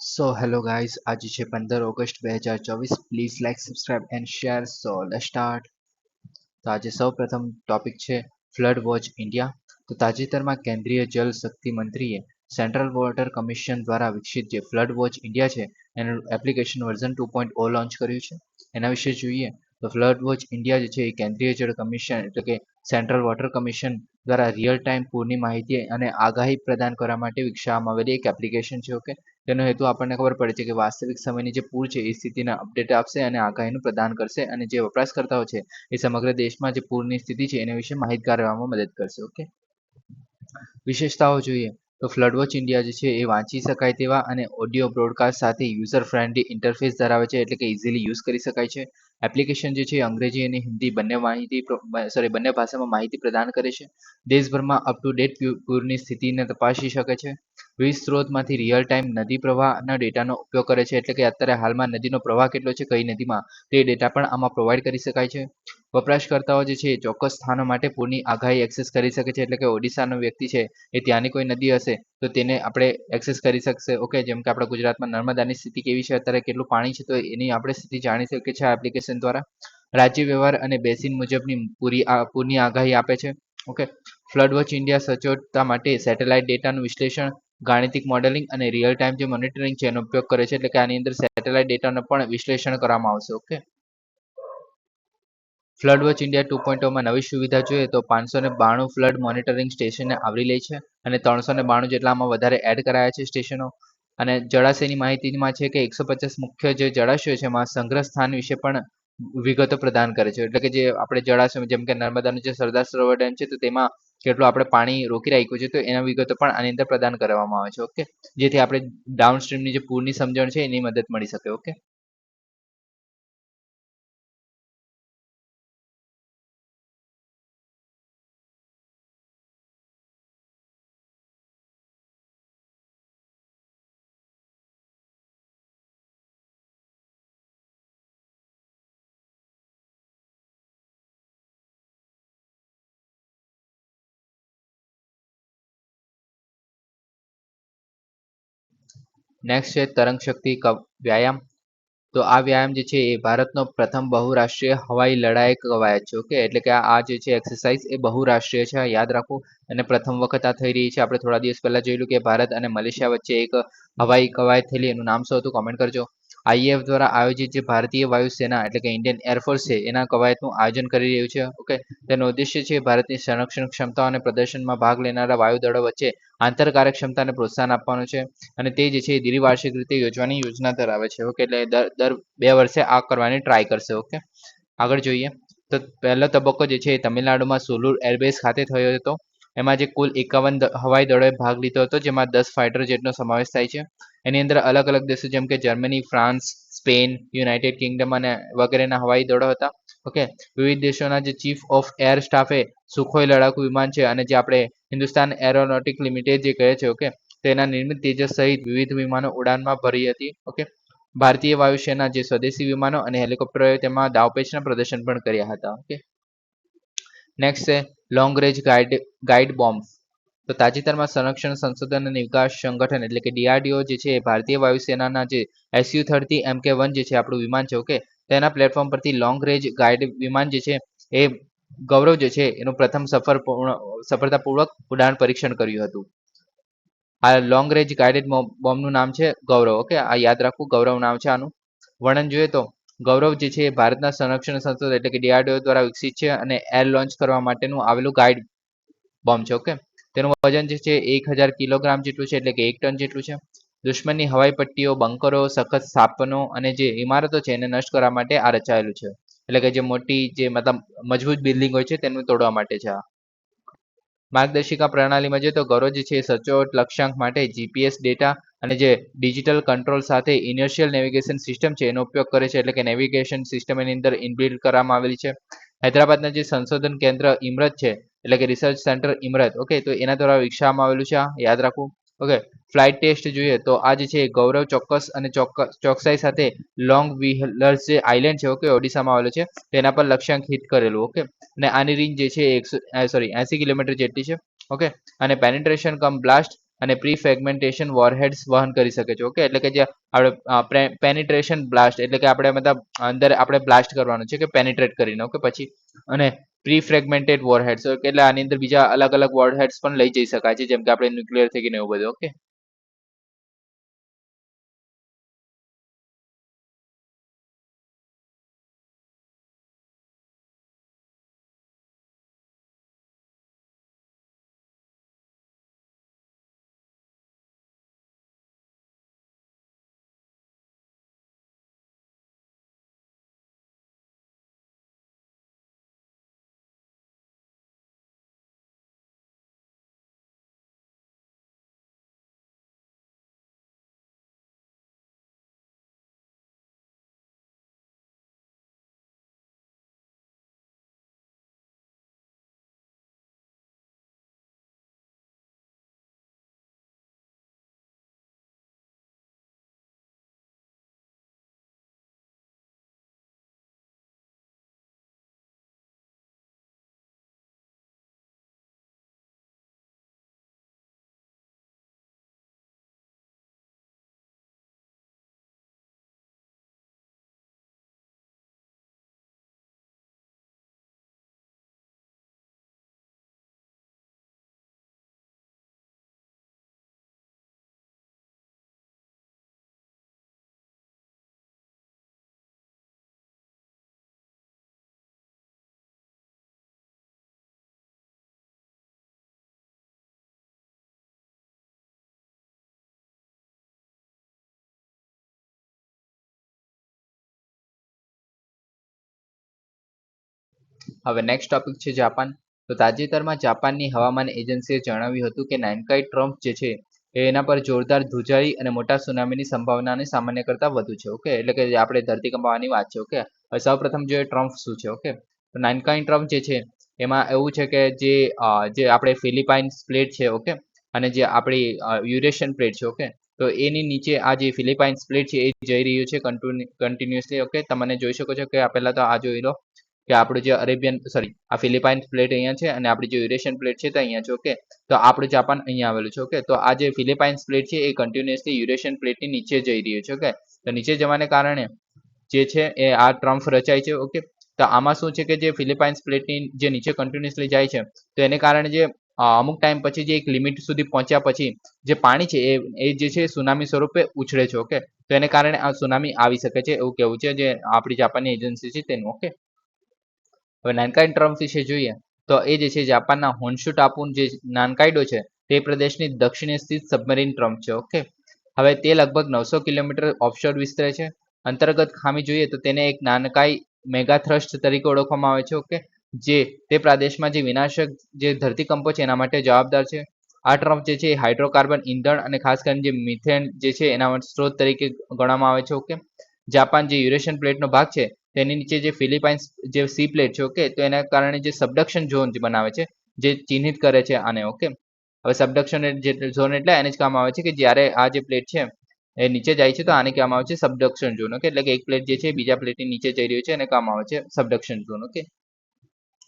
So hello guys, આજે છે 15 August 2024. Please like, subscribe and share. So let's start. તો આજે સૌ પ્રથમ ટોપિક છે ફ્લડ વોચ ઇન્ડિયા. તો તાજેતરમાં કેન્દ્રીય જલ શક્તિ મંત્રીએ સેન્ટ્રલ વોટર કમિશન દ્વારા વિકસિત જે ફ્લડ વોચ ઇન્ડિયા છે એનું એપ્લિકેશન વર્ઝન 2.0 લોન્ચ કર્યું છે. એના વિશે જોઈએ તો ફ્લડ વોચ ઇન્ડિયા જે છે એ કેન્દ્રીય જળ કમિશન એટલે કે સેન્ટ્રલ વોટર કમિશન દ્વારા રિયલ ટાઈમ પૂરની માહિતી અને આગાહી પ્રદાન કરવા માટે વિકસાવવામાં આવેલી એક એપ્લિકેશન છે. ઓકે, તેનો હેતુ આપણને ખબર પડે છે કે વાસ્તવિક સમયની જે પૂર છે એ સ્થિતિના અપડેટ આપશે અને આગાહીનું પ્રદાન કરશે, અને જે વપરાશકર્તાઓ છે એ સમગ્ર દેશમાં જે પૂરની સ્થિતિ છે એના વિશે માહિતગાર રહેવામાં મદદ કરશે. ઓકે, વિશેષતાઓ જોઈએ તો ફ્લડ વોચ ઇન્ડિયા જે છે એ વાંચી શકાય તેવા અને ઓડિયો બ્રોડકાસ્ટ સાથે યુઝર ફ્રેન્ડલી ઇન્ટરફેસ ધરાવે છે, એટલે કે ઇઝીલી યુઝ કરી શકાય છે. એપ્લિકેશન જે છે અંગ્રેજી અને હિન્દી બંને ભાષામાં માહિતી પ્રદાન કરે છે. દેશભરમાં અપ ટુ ડેટ પૂરની સ્થિતિને તપાસી શકે છે. વિવિધ સ્ત્રોતમાંથી રિયલ ટાઈમ નદી પ્રવાહના ડેટાનો ઉપયોગ કરે છે, એટલે કે અત્યારે હાલમાં નદીનો પ્રવાહ કેટલો છે કઈ નદીમાં તે ડેટા પણ આમાં પ્રોવાઈડ કરી શકાય છે. વપરાશકર્તાઓ જે છે ચોક્કસ સ્થાનો માટે પૂરની આગાહી એક્સેસ કરી શકે છે, એટલે કે ઓડિશાનો વ્યક્તિ છે એ ત્યાંની કોઈ નદી હશે તો તેને આપણે એક્સેસ કરી શકશે. ઓકે, જેમ કે આપણા ગુજરાતમાં નર્મદાની સ્થિતિ કેવી છે, અત્યારે કેટલું પાણી છે, તો એની આપણે સ્થિતિ જાણી શકીએ છીએ આ એપ્લિકેશન દ્વારા. રાજ્ય વ્યવહાર અને બેસિન મુજબની પૂરની આગાહી આપે છે. ઓકે, ફ્લડ વોચ ઇન્ડિયા સચોટતા માટે સેટેલાઇટ ડેટાનું વિશ્લેષણ, ગાણિતિક મોડેલિંગ અને રિયલ ટાઈમ જે મોનિટરિંગ છે એનો ઉપયોગ કરે છે, એટલે કે આની અંદર સેટેલાઇટ ડેટાનો પણ વિશ્લેષણ કરવામાં આવશે. ઓકે, ફ્લડ વોચ ઇન્ડિયા 2.0માં નવી સુવિધા જોઈએ તો 592 ફ્લડ મોનિટરિંગ સ્ટેશનને આવરી લે છે, અને 392 જેટલામાં વધારે એડ કરાયા છે સ્ટેશનો. અને જળાશયની માહિતીમાં છે કે 150 મુખ્ય જે જળાશયો છે એમાં સંગ્રહ સ્થાન વિશે પણ વિગતો પ્રદાન કરે છે, એટલે કે જે આપણે જળાશય જેમ કે નર્મદાનું જે સરદાર સરોવર ડેમ છે તો તેમાં કેટલું આપણે પાણી રોકી રાખ્યું છે તો એના વિગતો પણ આની અંદર પ્રદાન કરવામાં આવે છે. ઓકે, જેથી આપણે ડાઉન સ્ટ્રીમની જે પૂરની સમજણ છે એની મદદ મળી શકે. ઓકે, નેક્સ્ટ છે તરંગ શક્તિ વ્યાયામ. તો આ વ્યાયામ જે છે એ ભારતનો પ્રથમ બહુરાષ્ટ્રીય હવાઈ લડાયક કવાયત છે. ઓકે, એટલે કે આ જે છે એક્સરસાઇઝ એ બહુરાષ્ટ્રીય છે, યાદ રાખવું. અને પ્રથમ વખત આ થઈ રહી છે. આપણે થોડા દિવસ પહેલા જોયેલું કે ભારત અને મલેશિયા વચ્ચે એક હવાઈ કવાયત થયેલી, એનું નામ શું હતું કોમેન્ટ કરજો. આઈએફ દ્વારા આયોજિત જે ભારતીય વાયુસેના એટલે કે ઇન્ડિયન એરફોર્સ છે એના કવાયતનું આયોજન કરી રહ્યું છે. ઓકે, તેનો ઉદ્દેશ્ય છે ભારતની સંરક્ષણ ક્ષમતા અને પ્રદર્શનમાં ભાગ લેનારા વાયુદળો વચ્ચે આંતર કાર્યક્ષમતાને પ્રોત્સાહન આપવાનું છે, અને તે જે છે એ દ્વિવાર્ષિક રીતે યોજવાની યોજના ધરાવે છે. ઓકે, એટલે દર 2 વર્ષે આ કરવાની ટ્રાય કરશે. ઓકે, આગળ જોઈએ તો પહેલો તબક્કો જે છે એ તમિલનાડુમાં સુલુર એરબેઝ ખાતે થયો હતો. એમાં જે કુલ 51 હવાઈ દળોએ ભાગ લીધો હતો, જેમાં 10 ફાઇટર જેટનો સમાવેશ થાય છે. એની અંદર અલગ અલગ દેશો જેમ કે Germany, France, Spain, United Kingdom અને વગેરેના હવાઈ દળો હતા. ઓકે, વિવિધ દેશોના જે ચીફ ઓફ એર સ્ટાફે સુખોઈ લડાકુ વિમાન છે અને જે આપણે હિન્દુસ્તાન એરોનોટિક લિમિટેડ જે કહે છે, ઓકે, તેના નિર્મિત તેજસ સહિત વિવિધ વિમાનો ઉડાનમાં ભરી હતી. ઓકે, ભારતીય વાયુસેના જે સ્વદેશી વિમાનો અને હેલિકોપ્ટરોએ તેમાં દાવપેચના પ્રદર્શન પણ કર્યા હતા. ઓકે, નેક્સ્ટ છે લોંગ રેન્જ ગાઈડ બોમ્બ. તો તાજેતરમાં સંરક્ષણ સંશોધન અને વિકાસ સંગઠન એટલે કે ડીઆરડીઓ જે છે ભારતીય વાયુસેનાના જે SU-30 MK-1 જે છે આપણું વિમાન છે, ઓકે, તેના પ્લેટફોર્મ પરથી લોંગ રેન્જ ગાઈડ વિમાન જે છે એ ગૌરવ જે છે એનું પ્રથમ સફળતાપૂર્વક ઉડાન પરીક્ષણ કર્યું હતું. આ લોંગ રેન્જ ગાઈડેડ બોમ્બનું નામ છે ગૌરવ. ઓકે, આ યાદ રાખવું, ગૌરવ નામ છે આનું. વર્ણન જોઈએ તો ગૌરવ જે છે ભારતના સંરક્ષણ સંસ્થા એટલે કે ડીઆરડીઓ દ્વારા વિકસિત છે અને એર લોન્ચ કરવા માટેનું આવેલું ગાઈડ બોમ્બ છે. ઓકે, તેનું વજન જે છે 1000 કિલોગ્રામ જેટલું છે, એટલે કે 1 ટન જેટલું છે. દુશ્મનની હવાઈ પટ્ટીઓ, બંકરો, સખત સ્થાપનો અને જે ઇમારતો છે એને નષ્ટ કરવા માટે આ રચાયેલું છે, એટલે કે જે મોટી જે મતલબ મજબૂત બિલ્ડિંગ હોય છે તેનું તોડવા માટે છે આ. માર્ગદર્શિકા પ્રણાલીમાં જોઈએ તો ગૌરવ જે છે સચોટ લક્ષ્યાંક માટે જીપીએસ ડેટા અને જે ડિજિટલ કંટ્રોલ સાથે ઇનર્શિયલ નેવિગેશન સિસ્ટમ છે એનો ઉપયોગ કરે છે, એટલે કે નેવિગેશન સિસ્ટમ એની અંદર ઇનબિલ્ડ કરવામાં આવેલી છે. હૈદરાબાદના જે સંશોધન કેન્દ્ર ઇમરત છે એટલે કે રિસર્ચ સેન્ટર ઇમરત, ઓકે, તો એના દ્વારા વિકસાવવામાં આવેલું છે, યાદ રાખવું. ઓકે, ફ્લાઇટ ટેસ્ટ જોઈએ તો આ જે છે ગૌરવ ચોક્કસ અને ચોકસાઈ સાથે લોંગ વ્હીલર્સ જે આઇલેન્ડ છે, ઓકે, ઓડિશામાં આવેલું છે, તેના પર લક્ષ્યાંક હિટ કરેલું. ઓકે, અને આની રેન્જ જે છે 80 કિલોમીટર જેટલી છે. ઓકે, અને પેનિટ્રેશન કમ બ્લાસ્ટ અને પ્રી ફ્રેગમેન્ટેશન વોરહેડ્સ વહન કરી શકે છે. ઓકે, એટલે કે જે આપણે પેનિટ્રેશન બ્લાસ્ટ એટલે કે આપણે મતલબ અંદર આપણે બ્લાસ્ટ કરવાનું છે કે પેનિટ્રેટ કરીને. ઓકે, પછી અને પ્રી ફ્રેગમેન્ટેડ વોરહેડ્સ એટલે આની અંદર બીજા અલગ અલગ વોરહેડ્સ પણ લઈ જઈ શકાય છે, જેમ કે આપણે ન્યુક્લિયર થઈ ગયું એવું બધું. ઓકે, હવે નેક્સ્ટ ટોપિક છે જાપાન. તો તાજેતરમાં જાપાનની હવામાન એજન્સીએ જણાવ્યું હતું કે નાનકાઈ ટ્રમ્પ જે છે એના પર જોરદાર ધ્રુજારી અને મોટા સુનામીની સંભાવનાને સામાન્ય કરતાં વધુ છે. ઓકે, એટલે કે આપણે ધરતીકંપ આવવાની વાત છે. ઓકે, હવે સૌપ્રથમ જોઈએ ટ્રમ્પ શું છે. ઓકે, તો નાનકાઈ ટ્રમ્પ જે છે એમાં એવું છે કે જે આપણે ફિલિપાઇન્સ પ્લેટ છે. ઓકે, અને જે આપણી યુરેશિયન પ્લેટ છે. ઓકે, તો એની નીચે આ જે ફિલિપાઇન્સ પ્લેટ છે એ જઈ રહ્યું છે કન્ટિન્યુઅસલી. ઓકે, તમને જોઈ શકો છો કે આ પહેલા તો આ જોઈ લો કે આપણું જે અરેબિયન સોરી આ ફિલિપાઇન્સ પ્લેટ અહીંયા છે અને આપણી જે યુરેશિયન પ્લેટ છે તે અહીંયા છે. ઓકે, તો આપણું જાપાન અહીંયા આવેલું છે. ઓકે, તો આ જે ફિલિપાઇન્સ પ્લેટ છે એ કન્ટિન્યુઅસલી યુરેશિયન પ્લેટની નીચે જઈ રહ્યું છે. ઓકે, તો નીચે જવાને કારણે જે છે એ આ ટ્રમ્પ રચાય છે. ઓકે, તો આમાં શું છે કે જે ફિલિપાઇન્સ પ્લેટની જે નીચે કન્ટિન્યુઅસલી જાય છે તો એને કારણે જે અમુક ટાઈમ પછી જે એક લિમિટ સુધી પહોંચ્યા પછી જે પાણી છે એ જે છે સુનામી સ્વરૂપે ઉછળે છે. ઓકે, તો એને કારણે આ સુનામી આવી શકે છે એવું કેવું છે જે આપણી જાપાનની એજન્સી છે તેનું. ઓકે, હવે નાનકાઈ ટ્રમ્પ વિશે જોઈએ તો એ જે છે જાપાનના હોન્શુ ટાપુ જે નાનકાઈડો છે તે પ્રદેશની દક્ષિણે સ્થિત સબમરીન ટ્રમ્પ છે. ઓકે, હવે તે લગભગ 900 કિલોમીટર ઓફશોર વિસ્તરે છે. અંતર્ગત ખામી જોઈએ તો તેને એક નાનકાઈ મેગા થ્રસ્ટ તરીકે ઓળખવામાં આવે છે. ઓકે, જે તે પ્રદેશમાં જે વિનાશક જે ધરતીકંપો છે એના માટે જવાબદાર છે. આ ટ્રમ્પ જે છે એ હાઇડ્રોકાર્બન ઈંધણ અને ખાસ કરીને જે મિથેન જે છે એના સ્ત્રોત તરીકે ગણવામાં આવે છે. ઓકે, જાપાન જે યુરેશિયન પ્લેટનો ભાગ છે તેની નીચે જે ફિલિપાઇન્સ જે સી પ્લેટ છે. ઓકે, તો એના કારણે જે સબડક્શન ઝોન બનાવે છે જે ચિહ્નિત કરે છે આને. ઓકે, હવે સબડક્શન ઝોન એટલે એને જ કહેવામાં આવે છે કે જ્યારે આ જે પ્લેટ છે એ નીચે જાય છે તો આને કહેવામાં આવે છે સબડક્શન ઝોન. ઓકે, એટલે કે એક પ્લેટ જે છે બીજા પ્લેટની નીચે જઈ રહ્યું છે એને કહેવામાં આવે છે સબડક્શન ઝોન. ઓકે,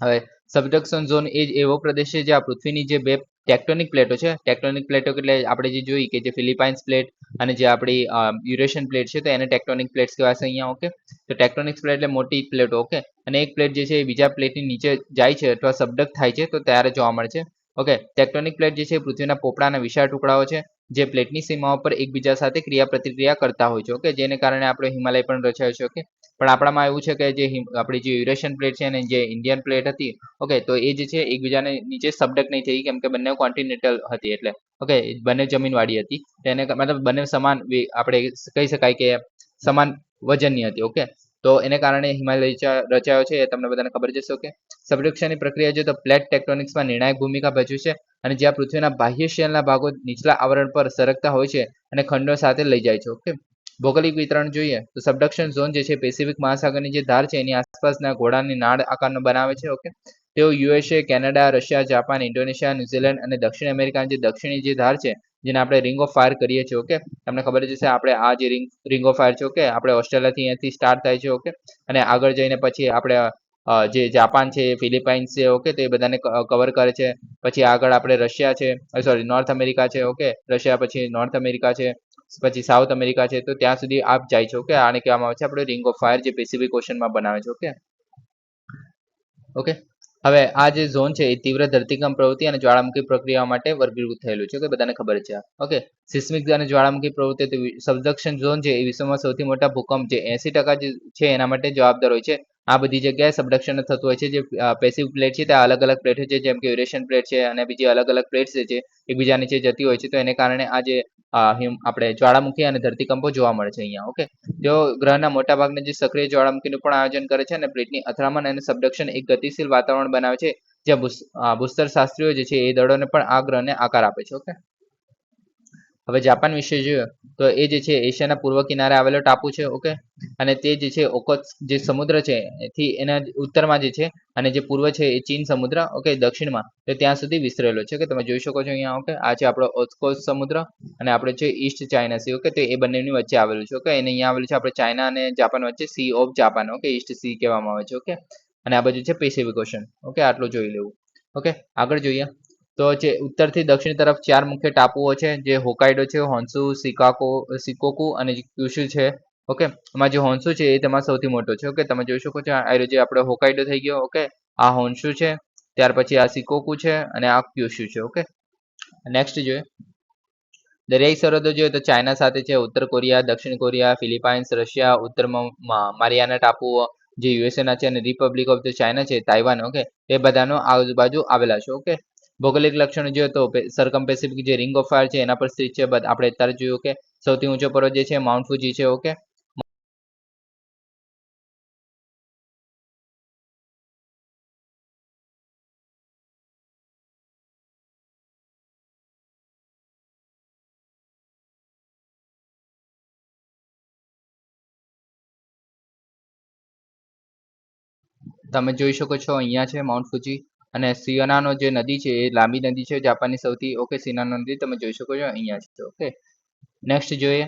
હવે સબડક્શન ઝોન એ જ એવો પ્રદેશ છે જે આ પૃથ્વીની જે બે ટેક્ટોનિક પ્લેટો છે. ટેક્ટોનિક પ્લેટો એટલે આપણે જે જોઈ કે જે ફિલિપાઇન્સ પ્લેટ અને જે આપણી યુરેશિયન પ્લેટ છે તો એને ટેક્ટોનિક પ્લેટ્સ કહેવાશે અહીંયા. ઓકે, તો ટેક્ટોનિક પ્લેટ એટલે મોટી પ્લેટો. ઓકે, અને એક પ્લેટ જે છે એ બીજા પ્લેટની નીચે જાય છે અથવા સબડક થાય છે તો ત્યારે જોવા મળે છે. ઓકે, ટેક્ટોનિક પ્લેટ જે છે પૃથ્વીના પોપડાના વિશાળ ટુકડાઓ છે જે પ્લેટની સીમાઓ પર એકબીજા સાથે ક્રિયા પ્રતિક્રિયા કરતા હોય છે. ઓકે, જેને કારણે આપણો હિમાલય પણ રચાયો છે. ઓકે, પણ આપણામાં એવું છે કે જે આપણી જે યુરેશિયન પ્લેટ છે અને જે ઇન્ડિયન પ્લેટ હતી ઓકે તો એ જે છે એકબીજાને નીચે સબડક નહીં થઈ કેમ કે બંને કોન્ટિનેન્ટલ હતી એટલે. ઓકે, બંને જમીનવાળી હતી તેને મતલબ બંને સમાન આપણે કહી શકાય કે સમાન વજનની હતી. ઓકે, તો એને કારણે હિમાલય રચાયો છે એ તમને બધાને ખબર જ હશે. ઓકે, સબડક્શનની પ્રક્રિયા જો તો પ્લેટ ટેક્ટોનિક્સમાં નિર્ણાયક ભૂમિકા ભજવે છે અને જ્યાં પૃથ્વીના બાહ્ય શેલના ભાગો નીચલા આવરણ પર સરકતા હોય છે અને ખંડો સાથે લઈ જાય છે. ઓકે, ભૌગોલિક વિતરણ જોઈએ તો સબડક્શન ઝોન જે છે પેસિફિક મહાસાગરની જે ધાર છે એની આસપાસના ઘોડાની નાળ આકારનો બનાવે છે. ઓકે, તેઓ USA, Canada, Russia, Japan, Indonesia, New Zealand અને દક્ષિણ અમેરિકાની જે દક્ષિણી જે ધાર છે જેને આપણે રિંગ ઓફ ફાયર કરીએ છીએ. ઓકે, તમને ખબર જ હશે આપણે આ જે રિંગ ઓફ ફાયર છે. ઓકે, આપણે ઓસ્ટ્રેલિયાથી અહીંયાથી સ્ટાર્ટ થાય છે. ઓકે, અને આગળ જઈને પછી આપણે જે જાપાન છે, ફિલિપાઇન્સ છે, ઓકે, તો એ બધાને કવર કરે છે. પછી આગળ આપણે રશિયા છે, સોરી નોર્થ અમેરિકા છે, ઓકે, રશિયા પછી નોર્થ અમેરિકા છે, પછી સાઉથ અમેરિકા છે, તો ત્યાં સુધી આપ જાય છે. ઓકે, આને કહેવામાં આવે છે આપણે રિંગ ઓફ ફાયર, જે પેસિફિક ઓશનમાં બનાવે છે. ઓકે ઓકે હવે આ જે ઝોન છે એ તીવ્ર ધરતીકંપ પ્રવૃત્તિ અને જ્વાળામુખી પ્રક્રિયાઓ માટે વર્ગીકૃત થયેલું છે. કે બધાને ખબર છે. ઓકે, સિસ્મિક અને જ્વાળામુખી પ્રવૃત્તિ સબડક્શન ઝોન છે એ વિશ્વમાં સૌથી મોટા ભૂકંપ જે 80% જે છે એના માટે જવાબદાર હોય છે. આ બધી જગ્યાએ સબડક્શન થતું હોય છે. જે પેસિવ પ્લેટ છે ત્યાં અલગ અલગ પ્લેટો છે, જેમ કે યુરેશિયન પ્લેટ છે અને બીજી અલગ અલગ પ્લેટ્સ છે એકબીજા નીચે જતી હોય છે. તો એને કારણે આ જે આપણે જ્વાળામુખી અને ધરતીકંપો જોવા મળે છે અહીંયા. ઓકે, તેઓ ગ્રહના મોટા ભાગના જે સક્રિય જ્વાળામુખીનું પણ આયોજન કરે છે અને પ્લેટની અથડામણ અને સબડક્શન એક ગતિશીલ વાતાવરણ બનાવે છે, જ્યાં ભૂસ્તરશાસ્ત્રીઓ જે છે એ દળોને પણ આ ગ્રહને આકાર આપે છે. ઓકે, હવે જાપાન વિશે જોઈએ તો એ જે છે એશિયાના પૂર્વ કિનારે આવેલો ટાપુ છે. ઓકે, અને તે જે છે ઓકોત્સ્ક જે સમુદ્ર છે એથી એના ઉત્તરમાં જે છે અને જે પૂર્વ છે એ ચીન સમુદ્ર, ઓકે, દક્ષિણમાં તો ત્યાં સુધી વિસ્તરેલો છે. કે તમે જોઈ શકો છો અહીંયા. ઓકે, આ છે આપણો ઓસ્કોસ સમુદ્ર અને આપણે છે ઈસ્ટ ચાઇના સી. ઓકે, તો એ બંનેની વચ્ચે આવેલું છે. ઓકે, અને અહીંયા આવેલું છે આપણે ચાઇના અને જાપાન વચ્ચે sea of Japan, okay, East C કહેવામાં આવે છે. ઓકે, અને આ બાજુ છે પેસિફિક ઓશન. ઓકે, આટલું જોઈ લેવું. ઓકે, આગળ જોઈએ તો જે ઉત્તરથી દક્ષિણ તરફ 4 મુખ્ય ટાપુઓ છે, જે હોકાઈડો છે, હોન્સુ, સિકોકુ અને ક્યુશુ છે. ઓકે, એમાં જે હોન્સુ છે એ તેમાં સૌથી મોટો છે. ઓકે, તમે જોઈ શકો છો આ જે આપણે હોકાઈડો થઈ ગયો. ઓકે, આ હોન્સુ છે, ત્યાર પછી આ સિકોકુ છે અને આ ક્યુશુ છે. ઓકે, નેક્સ્ટ જોઈએ દરિયાઈ સરહદો જોઈએ તો ચાઇના સાથે છે, ઉત્તર કોરિયા, દક્ષિણ કોરિયા, ફિલિપાઇન્સ, રશિયા, ઉત્તરમાં મારિયાના ટાપુઓ જે યુએસએ ના છે અને રિપબ્લિક ઓફ ધ ચાઇના છે, તાઇવાન. ઓકે, એ બધાનો આજુબાજુ આવેલા છે. ઓકે, ભૌગોલિક લક્ષણો જોઈએ તો સરકમ પેસિફિક જે રિંગ ઓફ ફાયર છે એના પર સ્થિત છે. આપણે અત્યારે જોયું કે સૌથી ઊંચો પર્વત જે છે માઉન્ટ ફુજી છે. ઓકે, તમે જોઈ શકો છો અહીંયા છે માઉન્ટ ફુજી અને સિયોનાનો જે નદી છે એ લાંબી નદી છે જાપાનની સૌથી. ઓકે, સિનાનો નદી તમે જોઈ શકો છો અહીંયા છે. ઓકે, નેક્સ્ટ જોઈએ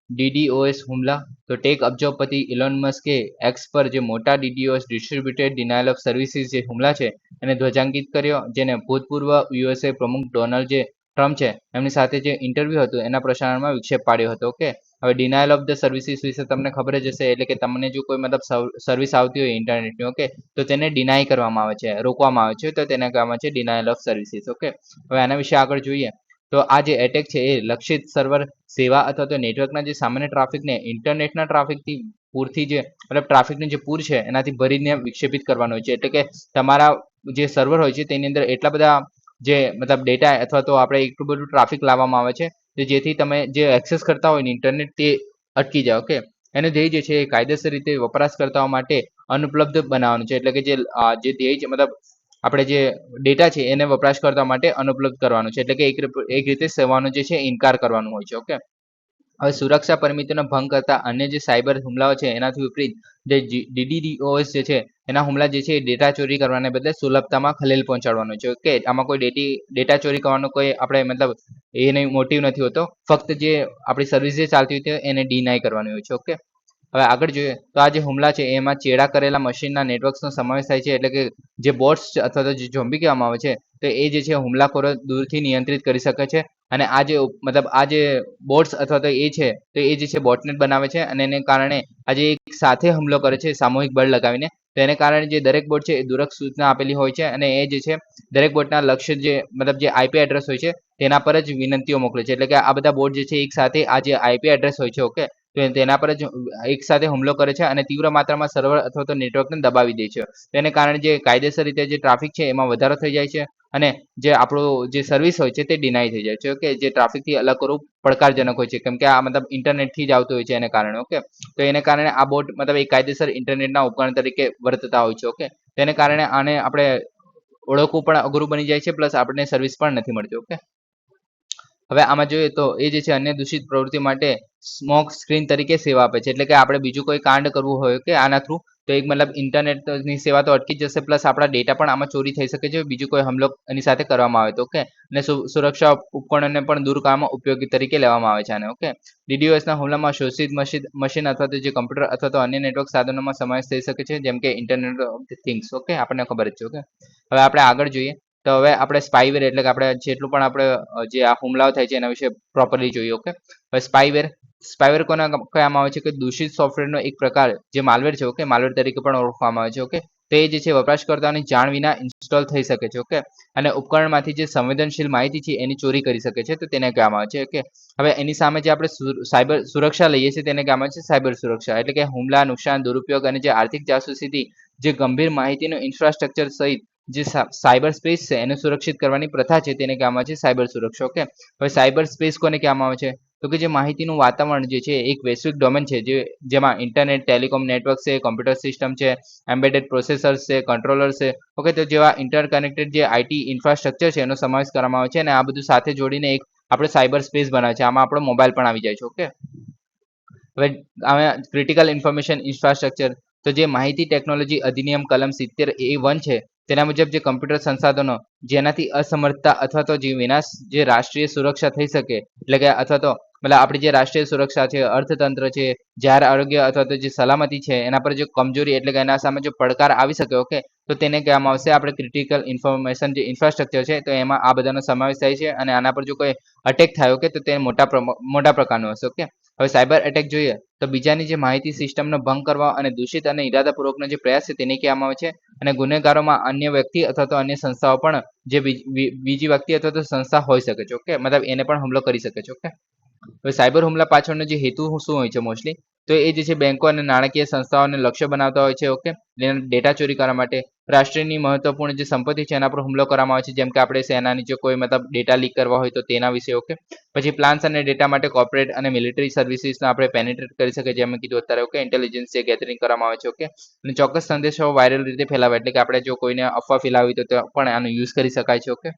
DDoS હુમલા. તો ટેક અબજોપતિ ઇલોન મસ્કે એક્સ પર જે મોટા DDoS distributed denial of services જે હુમલા છે એને ધ્વજાંકિત કર્યો, જેને ભૂતપૂર્વ યુએસએ પ્રમુખ ડોનાલ્ડ જે ટ્રમ્પ છે એમની સાથે જે ઇન્ટરવ્યુ હતું એના પ્રસારણમાં વિક્ષેપ પાડ્યો હતો. ઓકે, હવે ડિનાયલ ઓફ ધ સર્વિસીસ વિશે તમને ખબર જ હશે, એટલે કે તમને જો કોઈ મતલબ સર્વિસ આવતી હોય ઇન્ટરનેટની, ઓકે, તો તેને ડિનાય કરવામાં આવે છે, રોકવામાં આવે છે, તો તેને કહેવામાં છે ડિનાયલ ઓફ સર્વિસીસ. ઓકે, હવે આના વિશે આગળ જોઈએ તો આ જે એટેક છે એ લક્ષિત સર્વર સેવા અથવા તો નેટવર્કના જે સામાન્ય ટ્રાફિકને ઇન્ટરનેટના ટ્રાફિકથી પૂરથી જે મતલબ ટ્રાફિકનું જે પૂર છે એનાથી ભરીને વિક્ષેપિત કરવાનું હોય છે. એટલે કે તમારા જે સર્વર હોય છે તેની અંદર એટલા બધા જે મતલબ ડેટા અથવા તો આપણે એટલું બધું ટ્રાફિક લાવવામાં આવે છે જેથી તમે જે એક્સેસ કરતા હોય ને ઇન્ટરનેટ તે અટકી જાય. ઓકે, એનો ધ્યેય જે છે એ કાયદેસર રીતે વપરાશકર્તાઓ માટે અનુપલબ્ધ બનાવવાનું છે. એટલે કે જે ધ્યેય છે મતલબ આપણે જે ડેટા છે એને વપરાશકર્તા માટે અનુપલબ્ધ કરવાનું છે. એટલે કે એક રીતે સેવાનો જે છે ઇનકાર કરવાનું હોય છે. ઓકે, હવે સુરક્ષા પરિમિતિનો ભંગ કરતા અન્ય જે સાયબર હુમલાઓ છે એનાથી વિપરીત જે DDoS જે છે એના હુમલા જે છે એ ડેટા ચોરી કરવાને બદલે સુલભતામાં ખલેલ પહોંચાડવાનું છે. ઓકે, આમાં કોઈ ડેટા ચોરી કરવાનો કોઈ આપણે મતલબ એને મોટિવ નથી હોતો, ફક્ત જે આપણી સર્વિસ જે ચાલતી હોય એને ડિનાય કરવાની હોય છે. ઓકે, હવે આગળ જોઈએ તો આ જે હુમલા છે એમાં ચેડા કરેલા મશીનના નેટવર્ક્સનો સમાવેશ થાય છે. એટલે કે જે બોટ્સ અથવા તો જે ઝોમ્બી કહેવામાં આવે છે તો એ જે છે હુમલાખોરો દૂરથી નિયંત્રિત કરી શકે છે. અને આ જે મતલબ આ જે બોટ્સ અથવા તો એ છે તો એ જે છે બોટનેટ બનાવે છે અને એને કારણે આજે એક સાથે હુમલો કરે છે સામૂહિક બળ લગાવીને. તો એને કારણે જે દરેક બોટ છે એ દૂરક સૂચના આપેલી હોય છે અને એ જે છે દરેક બોટના લક્ષ્ય જે મતલબ જે આઈપી એડ્રેસ હોય છે તેના પર જ વિનંતીઓ મોકલે છે. એટલે કે આ બધા બોટ જે છે એક સાથે આ જે આઈપી એડ્રેસ હોય છે, ઓકે, તો તેના પર જ એક સાથે હુમલો કરે છે અને તીવ્ર માત્રામાં સર્વર અથવા તો નેટવર્કને દબાવી દે છે. તેને કારણે જે કાયદેસર રીતે જે ટ્રાફિક છે એમાં વધારો થઈ જાય છે અને જે આપણું જે સર્વિસ હોય છે તે ડિનાય થઈ જાય છે. ઓકે, જે ટ્રાફિકથી અલગ કરવું પડકારજનક હોય છે, કેમ કે આ મતલબ ઇન્ટરનેટથી જ આવતું હોય છે એને કારણે. ઓકે, તો એને કારણે આ બોટ મતલબ એક કાયદેસર ઇન્ટરનેટના ઉપકરણ તરીકે વર્તતા હોય છે. ઓકે, તેને કારણે આને આપણે ઓળખવું પણ અઘરું બની જાય છે, પ્લસ આપણને સર્વિસ પણ નથી મળતી. ઓકે, હવે આમાં જોઈએ તો એ જે છે અન્ય દૂષિત પ્રવૃત્તિ માટે સ્મોક સ્ક્રીન તરીકે સેવા આપે છે, એટલે કે આપણે બીજું કોઈ કાંડ કરવું હોય કે આના થ્રુ તો એક મતલબ ઇન્ટરનેટની સેવા તો અટકી જ જશે, પ્લસ આપણા ડેટા પણ આમાં ચોરી થઈ શકે છે બીજું કોઈ હુમલો એની સાથે કરવામાં આવે તો. ઓકે, અને સુરક્ષા ઉપકરણોને પણ દૂર કરવામાં ઉપયોગી તરીકે લેવામાં આવે છે આને. ઓકે, ડીડીઓએસના હુમલામાં શોષિત મશીન અથવા તો જે કમ્પ્યુટર અથવા તો અન્ય નેટવર્ક સાધનોમાં સમાવેશ થઈ શકે છે, જેમ કે internet of the things. Okay, આપણને ખબર જ છે. ઓકે, હવે આપણે આગળ જોઈએ તો હવે આપણે સ્પાઈવેર એટલે કે આપણે જેટલું પણ આપણે જે આ હુમલાઓ થાય છે એના વિશે પ્રોપરલી જોઈએ. ઓકે, હવે સ્પાઈવેર કોને કહેવામાં આવે છે કે દૂષિત સોફ્ટવેરનો એક પ્રકાર જે માલવેર છે. ઓકે, માલવેર તરીકે પણ ઓળખવામાં આવે છે. ઓકે, તે જે છે વપરાશકર્તાની જાણ વિના ઇન્સ્ટોલ થઈ શકે છે. ઓકે, અને ઉપકરણમાંથી જે સંવેદનશીલ માહિતી છે એની ચોરી કરી શકે છે, તો તેને કહેવામાં આવે છે. ઓકે, હવે એની સામે જે આપણે સાયબર સુરક્ષા લઈએ છીએ તેને કહેવામાં આવે છે સાયબર સુરક્ષા, એટલે કે હુમલા, નુકસાન, દુરુપયોગ અને જે આર્થિક જાસૂસીથી જે ગંભીર માહિતીનું ઇન્ફ્રાસ્ટ્રક્ચર સહિત જે સાયબર સ્પેસ છે એને સુરક્ષિત કરવાની પ્રથા છે તેને કહેવામાં આવે છે સાયબર સુરક્ષા. ઓકે, હવે સાયબર સ્પેસ કોને કહેવામાં આવે છે તો કે જે માહિતીનું વાતાવરણ જે છે એક વૈશ્વિક ડોમેન છે જેમાં ઇન્ટરનેટ, ટેલિકોમ નેટવર્ક છે, કોમ્પ્યુટર સિસ્ટમ છે, એમ્બેડેડ પ્રોસેસર્સ છે, કંટ્રોલર્સ છે. ઓકે, તો જેવા ઇન્ટરકનેક્ટેડ જે આઈટી ઇન્ફ્રાસ્ટ્રક્ચર છે એનો સમાવેશ કરવામાં આવે છે અને આ બધું સાથે જોડીને એક આપણે સાયબર સ્પેસ બનાવે છે. આમાં આપણો મોબાઈલ પણ આવી જાય છે. ઓકે, હવે આમાં ક્રિટિકલ ઇન્ફોર્મેશન ઇન્ફ્રાસ્ટ્રક્ચર તો જે માહિતી ટેકનોલોજી અધિનિયમ કલમ 70A1 છે તેના મુજબ જે કમ્પ્યુટર સંસાધનો જેનાથી અસમર્થતા અથવા તો જે વિનાશ જે રાષ્ટ્રીય સુરક્ષા થઈ શકે, એટલે કે અથવા તો મતલબ આપણી જે રાષ્ટ્રીય સુરક્ષા છે, અર્થતંત્ર છે, જાહેર આરોગ્ય અથવા તો જે સલામતી છે એના પર જે કમજોરી એટલે કે એના સામે જો પડકાર આવી શકે. ઓકે, તો તેને કહેવામાં આવશે આપણે ક્રિટિકલ ઇન્ફોર્મેશન જે ઇન્ફ્રાસ્ટ્રક્ચર છે, તો એમાં આ બધાનો સમાવેશ થાય છે અને આના પર જો કોઈ અટેક થાય ઓકે તો તે મોટા પ્રકારનો હશે. ઓકે, હવે સાયબર અટેક જોઈએ તો બીજાની જે માહિતી સિસ્ટમનો ભંગ કરવા અને દૂષિત અને ઇરાદાપૂર્વકનો જે પ્રયાસ છે તેને કહેવામાં આવે છે. અને ગુનેગારોમાં અન્ય વ્યક્તિ અથવા તો અન્ય સંસ્થાઓ પણ જે બીજી વ્યક્તિ અથવા તો સંસ્થા હોઈ શકે છે. ઓકે, મતલબ એને પણ હુમલો કરી શકે છે. ઓકે, હવે સાયબર હુમલા પાછળનો જે હેતુ શું હોય છે મોસ્ટલી તો એ જે છે બેંકો અને નાણાકીય સંસ્થાઓને લક્ષ્ય બનાવતા હોય છે. ઓકે, ડેટા ચોરી કરવા માટે રાષ્ટ્રની મહત્વપૂર્ણ જે સંપત્તિ છે એના પર હુમલો કરવામાં આવે છે, જેમ કે આપણે સેનાની જો કોઈ મતલબ ડેટા લીક કરવા હોય તો તેના વિશે. ઓકે, પછી પ્લાન્સ અને ડેટા માટે કોર્પોરેટ અને મિલિટરી સર્વિસીસનો આપણે પેનિટ્રેટ કરી શકીએ, જેમ મેં કીધું અત્યારે. ઓકે, ઇન્ટેલિજન્સ જે ગેધરિંગ કરવામાં આવે છે. ઓકે, અને ચોક્કસ સંદેશો વાયરલ રીતે ફેલાવે એટલે કે આપણે જો કોઈને અફવા ફેલાવી તો પણ આનો યુઝ કરી શકાય છે. ઓકે,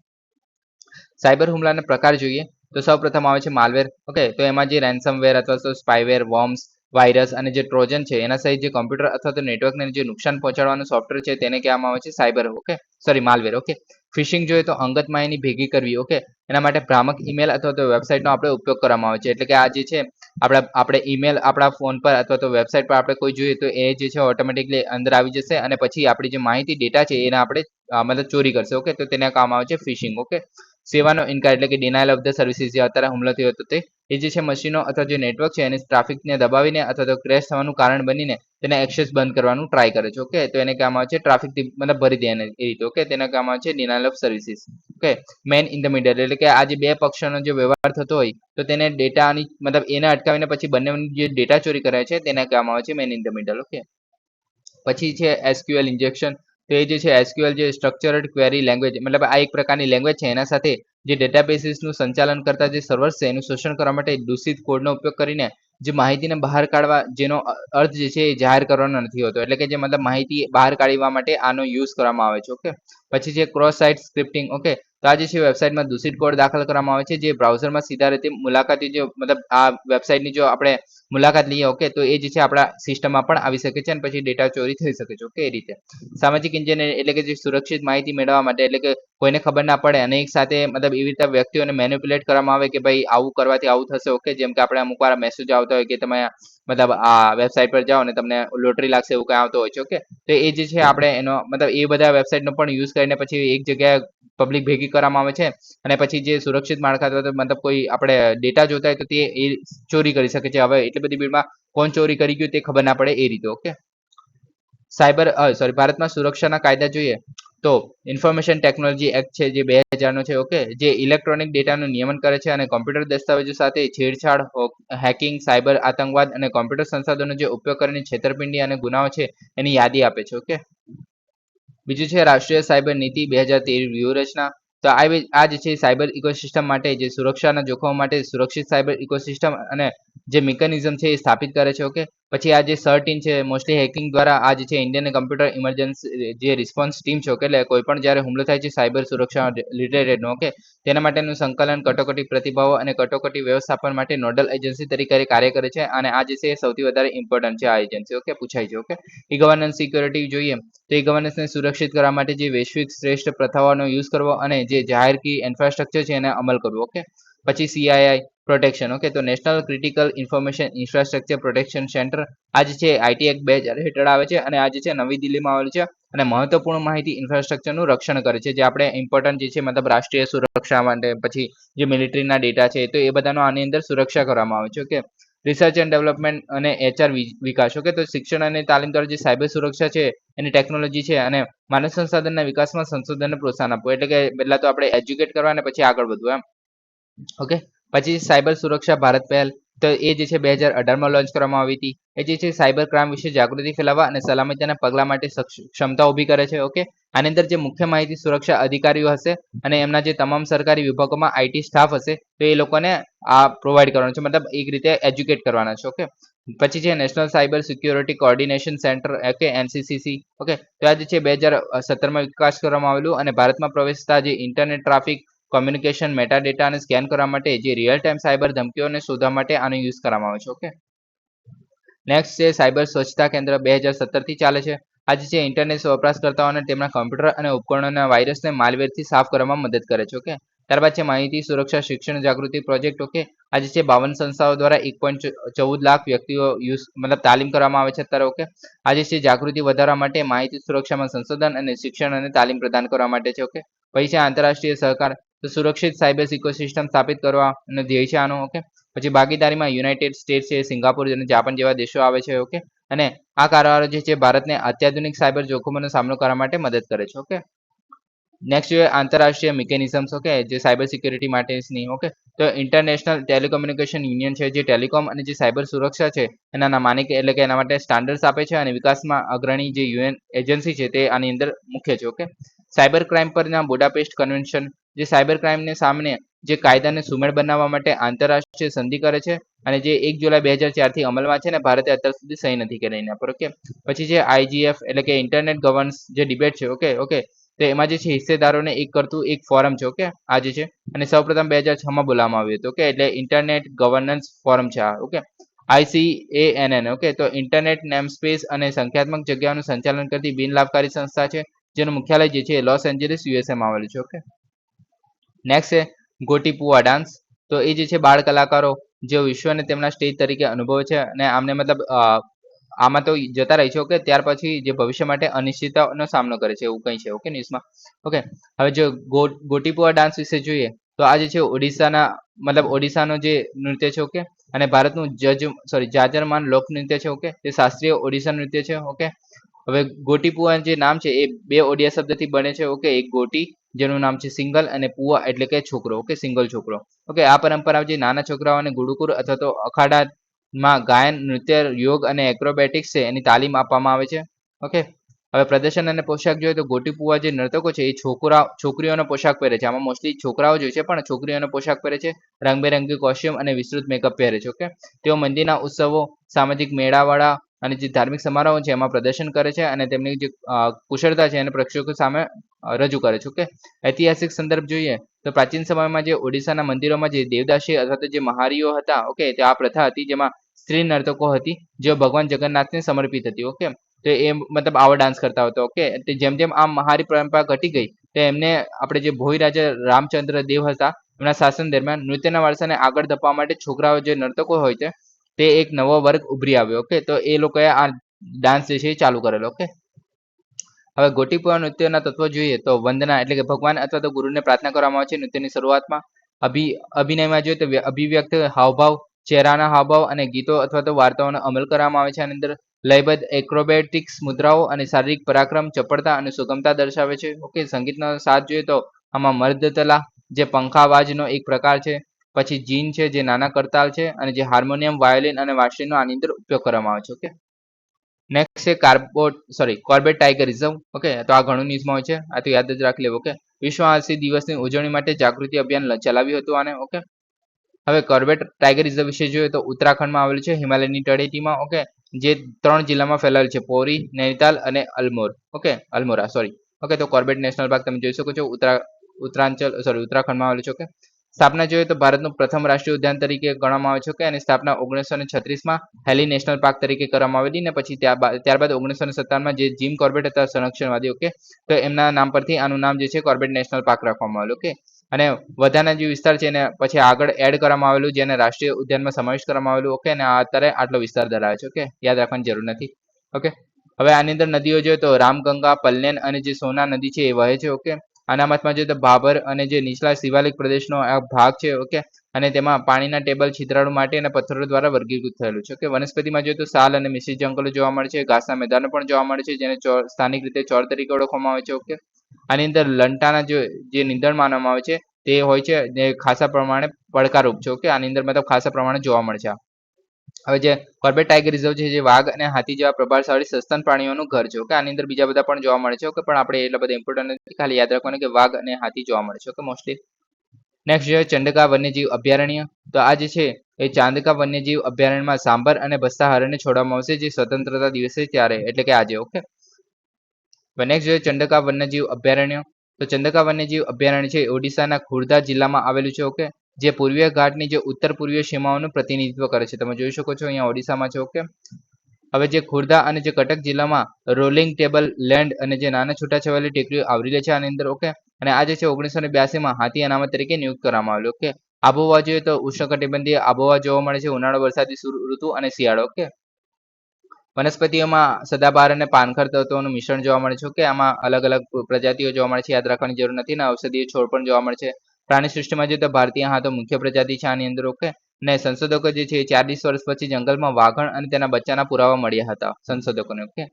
સાયબર હુમલાના પ્રકાર જોઈએ તો સૌપ્રથમ આવે છે માલવેર. ઓકે, તો એમાં જે રેન્સમવેર અથવા તો સ્પાયવેર, વોર્મ્સ, વાયરસ અને જે ટ્રોજન છે એના સહિત જે કમ્પ્યુટર અથવા તો નેટવર્કને જે નુકસાન પહોંચાડવાનું સોફ્ટવેર છે તેને કહેવામાં આવે છે cyber. Okay, sorry malware. Okay, phishing જોઈએ તો અંગત માહિતી ભેગી કરવી. ઓકે, એના માટે ભ્રામક ઈમેલ અથવા તો વેબસાઇટનો આપણે ઉપયોગ કરવામાં આવે છે, એટલે કે આ જે છે આપણે ઈમેલ આપણા ફોન પર અથવા તો વેબસાઇટ પર આપણે કોઈ જોઈએ તો એ જે છે ઓટોમેટિકલી અંદર આવી જશે અને પછી આપણી જે માહિતી ડેટા છે એને આપણે મતલબ ચોરી કરશે. ઓકે, તો તેને કામ આવે છે ફિશિંગ. ઓકે, સેવાનો ઇનકાર એટલે કે ડિનાયલ ઓફ ધ સર્વિસીસ જે અત્યારે હુમલો થયો હતો તે એ જે છે મશીનો અથવા જે નેટવર્ક છે એને ટ્રાફિકને દબાવીને અથવા તો ક્રેશ થવાનું કારણ બનીને તેને એક્સેસ બંધ કરવાનું ટ્રાય કરે છે. ઓકે, તો એને કામ આવે છે ટ્રાફિક મતલબ ભરી દે એ રીતે. ઓકે, તેના કામ આવે છે denial of services. Okay, man in the middle એટલે કે આ જે બે પક્ષોનો જે વ્યવહાર થતો હોય તો તેને ડેટાની મતલબ એને અટકાવીને પછી બંનેની જે ડેટા ચોરી કરે છે તેને કહેવામાં આવે છે man in the middle. Okay, પછી છે એસક્યુએલ ઇન્જેક્શન. તો એ જે છે એસક્યુએલ જે સ્ટ્રક્ચર્ડ ક્વેરી લેંગ્વેજ મતલબ આ એક પ્રકારની લેંગ્વેજ છે એના સાથે જે ડેટાબેસીસનું સંચાલન કરતા જે સર્વર્સ છે એનું શોષણ કરવા માટે દૂષિત કોડનો ઉપયોગ કરીને જે માહિતીને બહાર કાઢવા જેનો અર્થ જે છે એ જાહેર કરવાનો નથી હોતો, એટલે કે જે મતલબ માહિતી બહાર કાઢવા માટે આનો યુઝ કરવામાં આવે છે. ઓકે, પછી જે ક્રોસ સાઇટ સ્ક્રિપ્ટિંગ. ઓકે, તો આ જે છે વેબસાઇટમાં દૂષિત કોડ દાખલ કરવામાં આવે છે જે બ્રાઉઝરમાં સીધા રીતે મુલાકાતી જે મતલબ આ વેબસાઇટની જો આપણે મુલાકાત લઈએ. ઓકે, તો એ જે છે આપણા સિસ્ટમમાં પણ આવી શકે છે અને પછી ડેટા ચોરી થઈ શકે છે. ઓકે, એ રીતે સામાજિક ઇન્જિનિયરિંગ એટલે કે જે સુરક્ષિત માહિતી મેળવવા માટે એટલે કે કોઈને ખબર ના પડે અને એક સાથે મતલબ એવી રીતે વ્યક્તિઓને મેન્યુપ્યુલેટ કરવામાં આવે કે ભાઈ આવું કરવાથી આવું થશે. ઓકે, જેમ કે આપણે અમુક વાર મેસેજ આવતા હોય કે તમે મતલબ આ વેબસાઇટ પર જાઓ અને તમને લોટરી લાગશે એવું કંઈ આવતો હોય છે. ઓકે, તો એ જે છે આપણે એનો મતલબ એ બધા વેબસાઇટનો પણ યુઝ કરીને પછી એક જગ્યાએ પબ્લિક ભેગી કરવામાં આવે છે અને પછી જે સુરક્ષિત માળખા મતલબ કોઈ આપણે ડેટા જોતા હોય તો તે એ ચોરી કરી શકે છે. હવે એટલી બધી ભીડમાં કોણ ચોરી કરી ગયું તે ખબર ના પડે એ રીતે. ઓકે, ભારતમાં સુરક્ષાના કાયદા જોઈએ તો ઇન્ફોર્મેશન ટેકનોલોજી એક્ટ છે જે 2000 નો છે. ઓકે, જે ઇલેક્ટ્રોનિક ડેટાનું નિયમન કરે છે અને કોમ્પ્યુટર દસ્તાવેજો સાથે છેડછાડ, હેકિંગ, સાયબર આતંકવાદ અને કોમ્પ્યુટર સંસાધનો જે ઉપયોગ કરીને છેતરપિંડી અને ગુનાઓ છે એની યાદી આપે છે. ઓકે, બીજું છે રાષ્ટ્રીય સાયબર નીતિ 2013 વ્યૂહરચના. તો આ જે છે સાયબર ઇકોસિસ્ટમ માટે જે સુરક્ષાના જોખમો માટે સુરક્ષિત સાયબર ઇકોસિસ્ટમ અને જે મિકેનિઝમ છે એ સ્થાપિત કરે છે. ઓકે, પછી આ જે 13 છે મોસ્ટલી હેકિંગ દ્વારા આ જે છે ઇન્ડિયન કમ્પ્યુટર ઇમરજન્સી જે રિસ્પોન્સ ટીમ છે, ઓકે, એટલે કોઈ પણ જ્યારે હુમલો થાય છે સાયબર સુરક્ષા રિલેટેડનો, ઓકે, તેના માટેનું સંકલન, કટોકટી પ્રતિભાવો અને કટોકટી વ્યવસ્થાપન માટે નોડલ એજન્સી તરીકે કાર્ય કરે છે. અને આ જે છે એ સૌથી વધારે ઇમ્પોર્ટન્ટ છે આ એજન્સી, ઓકે, પૂછાય છે. ઓકે, ઈ ગવર્નન્સ સિક્યોરિટી જોઈએ તો ઈ ગવર્નન્સને સુરક્ષિત કરવા માટે જે વૈશ્વિક શ્રેષ્ઠ પ્રથાઓનો યુઝ કરવો અને જે જાહેર કી ઇન્ફ્રાસ્ટ્રક્ચર છે એને અમલ કરવો. ઓકે, પછી CII પ્રોટેક્શન, ઓકે, તો national critical information infrastructure protection centre આ જે છે આઈટી એક્ટ 2000 હેઠળ આવે છે અને આ જે છે નવી દિલ્હીમાં આવેલું છે અને મહત્વપૂર્ણ માહિતી ઇન્ફ્રાસ્ટ્રક્ચરનું રક્ષણ કરે છે, જે આપણે ઇમ્પોર્ટન્ટ જે છે મતલબ રાષ્ટ્રીય સુરક્ષા માટે, પછી જે મિલિટરીના ડેટા છે તો એ બધાનો આની અંદર સુરક્ષા કરવામાં આવે છે. ઓકે, રિસર્ચ એન્ડ ડેવલપમેન્ટ અને HR વિકાસ, ઓકે, તો શિક્ષણ અને તાલીમ દ્વારા જે સાયબર સુરક્ષા છે એની ટેકનોલોજી છે અને માનવ સંસાધનના વિકાસમાં સંશોધનને પ્રોત્સાહન આપવું, એટલે કે પહેલા તો આપણે એજ્યુકેટ કરવા અને પછી આગળ વધવું એમ. ઓકે, પછી સાયબર સુરક્ષા ભારત પહેલ, તો એ જે છે 2018માં લોન્ચ કરવામાં આવી હતી. એ જે છે સાયબર ક્રાઇમ વિશે જાગૃતિ ફેલાવવા અને સલામતીના પગલાં માટે ક્ષમતા ઊભી કરે છે. ઓકે, આની અંદર જે મુખ્ય માહિતી સુરક્ષા અધિકારીઓ હશે અને એમના જે તમામ સરકારી વિભાગોમાં IT સ્ટાફ હશે તો એ લોકોને આ પ્રોવાઈડ કરવાનું છે, મતલબ એક રીતે એજ્યુકેટ કરવાના છે. ઓકે, પછી છે national cyber security coordination centre, okay, NCCC, okay, તો આ જે છે 2017માં વિકાસ કરવામાં આવેલું અને ભારતમાં પ્રવેશતા જે ઇન્ટરનેટ ટ્રાફિક, કોમ્યુનિકેશન, મેટા ડેટાને સ્કેન કરવા માટે જે રિયલ ટાઈમ સાયબર ધમકીઓને શોધવા માટે આનો યુઝ કરવામાં આવે છે. ઓકે, નેક્સ્ટ છે સાયબર સ્વચ્છતા કેન્દ્ર 2017 થી ચાલે છે. આ જે છે ઇન્ટરનેટ વપરાશકર્તાઓને તેમના કમ્પ્યુટર અને ઉપકરણોના વાયરસને માલવેરથી સાફ કરવામાં મદદ કરે છે. ઓકે, ત્યારબાદ છે માહિતી સુરક્ષા શિક્ષણ જાગૃતિ પ્રોજેક્ટ. ઓકે, આ જે છે 52 સંસ્થાઓ દ્વારા 1.14 લાખ વ્યક્તિઓ મતલબ તાલીમ કરવામાં આવે છે અત્યારે. ઓકે, આ જે છે જાગૃતિ વધારવા માટે માહિતી સુરક્ષામાં સંશોધન અને શિક્ષણ અને તાલીમ પ્રદાન કરવા માટે છે. ઓકે, પછી છે આંતરરાષ્ટ્રીય સહકાર, તો સુરક્ષિત સાયબર ઇકોસિસ્ટમ સ્થાપિત કરવા અને ધ્યેય છે આનો. ઓકે, પછી ભાગીદારીમાં યુનાઇટેડ સ્ટેટ્સ છે, સિંગાપુર અને જાપાન જેવા દેશો આવે છે. ઓકે, અને આ કારોબારો જે છે ભારતને અત્યાધુનિક સાયબર જોખમોનો સામનો કરવા માટે મદદ કરે છે. ઓકે, નેક્સ્ટ જોઈએ આંતરરાષ્ટ્રીય મિકેનિઝમ્સ, ઓકે, જે સાયબર સિક્યોરિટી માટેની. ઓકે, તો ઇન્ટરનેશનલ ટેલિકોમ્યુનિકેશન યુનિયન છે જે ટેલિકોમ અને જે સાયબર સુરક્ષા છે એના માલિક, એટલે કે એના માટે સ્ટાન્ડર્ડ્સ આપે છે અને વિકાસમાં અગ્રણી જે UN એજન્સી છે તે આની અંદર મુખ્ય છે. ઓકે, સાયબર ક્રાઇમ પરના બુડાપેસ્ટ કન્વેન્શન જે સાયબર ક્રાઇમને સામે જે કાયદાને સુમેળ બનાવવા માટે આંતરરાષ્ટ્રીય સંધિ કરે છે અને જે 1 જુલાઈ 2004 થી અમલમાં છે ને ભારતે અત્યાર સુધી સહી નથી કરી એના પર. ઓકે, પછી જે IGF એટલે કે ઇન્ટરનેટ ગવર્નન્સ જે ડિબેટ છે. ઓકે, તો એમાં જે છે હિસ્સેદારોને એક કરતું એક ફોરમ છે. ઓકે, આ જે છે અને સૌપ્રથમ 2006માં બોલાવવામાં આવ્યું હતું. ઓકે, એટલે ઇન્ટરનેટ ગવર્નન્સ ફોરમ છે આ. ઓકે, ICANN, ઓકે, તો ઇન્ટરનેટ નેમસ્પેસ અને સંખ્યાત્મક જગ્યાઓનું સંચાલન કરતી બિન લાભકારી સંસ્થા છે જેનું મુખ્યાલય જે છે લોસ એન્જલિસ USAમાં આવેલું છે. ઓકે, નેક્સ્ટ છે ગોટીપુઆ ડાન્સ, તો એ જે છે બાળ કલાકારો જે વિશ્વને તેમના સ્ટેજ તરીકે અનુભવે છે અને આમને મતલબ આમાં તો જતા રહી છે. ઓકે, ત્યાર પછી જે ભવિષ્ય માટે અનિશ્ચિતતાનો સામનો કરે છે એવું કંઈ છે. ઓકે, ન્યૂઝમાં. ઓકે, હવે જો ગોટીપુઆ ડાન્સ વિશે જોઈએ તો આ જે છે ઓડિશાનો જે નૃત્ય છે. ઓકે, અને ભારતનું જાજરમાન લોકનૃત્ય છે. ઓકે, તે શાસ્ત્રીય ઓડિશા નૃત્ય છે. ઓકે, હવે ગોટીપુઆ જે નામ છે એ બે ઓડિયા શબ્દથી બને છે. ઓકે, એક ગોટી જેનું નામ છે સિંગલ અને પુઆ એટલે કે છોકરો. ઓકે, સિંગલ છોકરો. ઓકે, આ પરંપરા જે નાના છોકરાઓને ગુરુકુળ અથવા તો અખાડામાં ગાયન, નૃત્ય, યોગ અને એક્રોબેટિક્સ છે એની તાલીમ આપવામાં આવે છે. ઓકે, હવે પ્રદર્શન અને પોશાક જોઈએ તો ગોટીપુઆ જે નર્તકો છે એ છોકરીઓનો પોશાક પહેરે છે. આમાં મોસ્ટલી છોકરાઓ જોઈએ છે પણ છોકરીઓનો પોશાક પહેરે છે, રંગબેરંગી કોસ્ટ્યુમ અને વિસ્તૃત મેકઅપ પહેરે છે. ઓકે, તેઓ મંદિરના ઉત્સવો, સામાજિક મેળાવડા અને જે ધાર્મિક સમારોહ છે એમાં પ્રદર્શન કરે છે અને તેમની જે કુશળતા છે એને પ્રેક્ષકો સામે રજૂ કરે છે. ઓકે, ઐતિહાસિક સંદર્ભ જોઈએ તો પ્રાચીન સમયમાં જે ઓડિશાના મંદિરોમાં જે દેવદાસી અથવા તો જે મહારીઓ હતા. ઓકે, તે આ પ્રથા હતી જેમાં સ્ત્રી નર્તકો હતી જેઓ ભગવાન જગન્નાથને સમર્પિત હતી. ઓકે, તો એ મતલબ આવો ડાન્સ કરતા હતા. ઓકે, જેમ જેમ આ મહારી પરંપરા ઘટી ગઈ તો એમને આપણે જે ભોઈ રાજા રામચંદ્ર દેવ હતા એમના શાસન દરમિયાન નૃત્યના વારસાને આગળ ધપાવવા માટે છોકરાઓ જે નર્તકો હોય છે તે એક નવો વર્ગ ઉભરી આવ્યો. ઓકે, તો એ લોકોએ આ ડાન્સ જે છે એ ચાલુ કરેલો. ઓકે, હવે ગોટીપુઆ નૃત્યના તત્વો જોઈએ તો વંદના એટલે કે ભગવાન અથવા તો ગુરુને પ્રાર્થના કરવામાં આવે છે નૃત્યની શરૂઆતમાં. અભિનયમાં જોઈએ તો અભિવ્યક્ત હાવભાવ, ચહેરાના હાવભાવ અને ગીતો અથવા તો વાર્તાઓનો અમલ કરવામાં આવે છે. આની અંદર લયબદ્ધ એક્રોબેટિક્સ મુદ્રાઓ અને શારીરિક પરાક્રમ, ચપળતા અને સુગમતા દર્શાવે છે. ઓકે, સંગીતનો સાથ જોઈએ તો આમાં મર્દતલા જે પંખાવાજનો એક પ્રકાર છે, પછી જીન છે જે નાના કરતાલ છે અને જે હાર્મોનિયમ, વાયોલિન અને વાંસળીનો આની અંદર ઉપયોગ કરવામાં આવે છે. ઓકે, નેક્સ્ટ છે કોર્બેટ ટાઈગર રિઝર્વ. ઓકે, તો આ ઘણું ન્યૂઝમાં હોય છે, આ તો યાદ જ રાખી લેવું. ઓકે, વિશ્વ આદિવાસી દિવસની ઉજવણી માટે જાગૃતિ અભિયાન ચલાવ્યું હતું આને. ઓકે, હવે કોર્બેટ ટાઈગર રિઝર્વ વિશે જોઈએ તો ઉત્તરાખંડમાં આવેલું છે હિમાલયની તળેટીમાં. ઓકે, જે 3 જિલ્લામાં ફેલાયેલ છે, પૌરી, નૈનીતાલ અને અલ્મોરા સોરી. ઓકે, તો કોર્બેટ નેશનલ પાર્ક તમે જોઈ શકો છો ઉત્તરાખંડમાં આવેલું છે. ઓકે, સ્થાપના જોઈએ તો ભારતનું પ્રથમ રાષ્ટ્રીય ઉદ્યાન તરીકે ગણવામાં આવે છે. ઓકે, અને સ્થાપના 1936માં હેલી નેશનલ પાર્ક તરીકે કરવામાં આવેલી ને પછી ત્યારબાદ 1957માં જે જીમ કોર્બેટ હતા સંરક્ષણવાદી, ઓકે, તો એમના નામ પરથી આનું નામ જે છે કોર્બેટ નેશનલ પાર્ક રાખવામાં આવેલું. ઓકે, અને વધારાના જે વિસ્તાર છે એને પછી આગળ એડ કરવામાં આવેલું, જેને રાષ્ટ્રીય ઉદ્યાનમાં સમાવેશ કરવામાં આવેલું. ઓકે, અને અત્યારે આટલો વિસ્તાર ધરાવે છે. ઓકે, યાદ રાખવાની જરૂર નથી. ઓકે, હવે આની અંદર નદીઓ જોઈએ તો રામગંગા, પલ્લેન અને જે સોના નદી છે એ વહે છે. ઓકે, અનામતમાં જોઈએ તો ભાભર અને જે નીચલા શિવાલિક પ્રદેશનો આ ભાગ છે. ઓકે, અને તેમાં પાણીના ટેબલ છિદ્રાળુ માટી અને પથ્થરો દ્વારા વર્ગીકૃત થયેલું છે. ઓકે, વનસ્પતિમાં જોઈએ તો સાલ અને મિશ્રિત જંગલો જોવા મળે છે, ઘાસના મેદાનો પણ જોવા મળે છે, જેને સ્થાનિક રીતે ચોર તરીકે ઓળખવામાં આવે છે. ઓકે, આની અંદર લંટાના જે નીંદણ માનવામાં આવે છે તે હોય છે, જે ખાસા પ્રમાણે પડકારરૂપ છે. ઓકે, આની અંદર મતલબ ખાસા પ્રમાણે જોવા મળે છે. હવે જે કોર્બેટ ટાઈગર રિઝર્વ છે જે વાઘ અને હાથી જેવા પ્રભાવશાળી સસ્તન પ્રાણીઓનું ઘર છે. ઓકે, આની અંદર બીજા બધા પણ જોવા મળે છે. ઓકે, પણ આપણે એટલા બધા ઇમ્પોર્ટન્ટ નથી, ખાલી યાદ રાખવાનું કે વાઘ અને હાથી જોવા મળે છે. Okay, mostly. નેક્સ્ટ જોઈએ ચંડકા વન્યજીવ અભયારણ્ય. તો આ જે છે એ ચાંદકા વન્યજીવ અભયારણ્યમાં સાંભર અને બસ્તા હરણને છોડવામાં આવશે, જે સ્વતંત્રતા દિવસે ત્યારે એટલે કે આજે. ઓકે, નેક્સ્ટ જોઈએ ચંડકા વન્યજીવ અભયારણ્ય. તો ચંડકા વન્યજીવ અભયારણ્ય છે ઓડિશાના ખુર્દા જિલ્લામાં આવેલું છે. ઓકે, જે પૂર્વીય ઘાટની જે ઉત્તર પૂર્વીય સીમાઓનું પ્રતિનિધિત્વ કરે છે. તમે જોઈ શકો છો અહીંયા ઓડિશામાં છે. ઓકે, હવે જે ખુર્દા અને જે કટક જિલ્લામાં રોલિંગ ટેબલ લેન્ડ અને જે નાના છૂટાછવાયેલી ટેકરીઓ આવરી લે છે આની અંદર. ઓકે, અને આ જે છે 1982માં હાથી અનામત તરીકે નિયુક્ત કરવામાં આવેલું. ઓકે, આબોહવા જોઈએ તો ઉષ્ણકટિબંધીય આબોહવા જોવા મળે છે, ઉનાળો, વરસાદી ઋતુ અને શિયાળો. ઓકે, વનસ્પતિઓમાં સદાબહાર અને પાનખર તત્વોનું મિશ્રણ જોવા મળે છે. ઓકે, આમાં અલગ અલગ પ્રજાતિઓ જોવા મળે છે, યાદ રાખવાની જરૂર નથી ને. ઔષધીય છોડ પણ જોવા મળે છે. પ્રાણી સૃષ્ટિમાં જોઈએ તો ભારતીય હાથો મુખ્ય પ્રજાતિ છે આની અંદર. ઓકે, ને સંશોધકો જે છે 40 વર્ષ પછી જંગલમાં વાઘણ અને તેના બચ્ચાના પુરાવા મળ્યા હતા સંશોધકોને. ઓકે,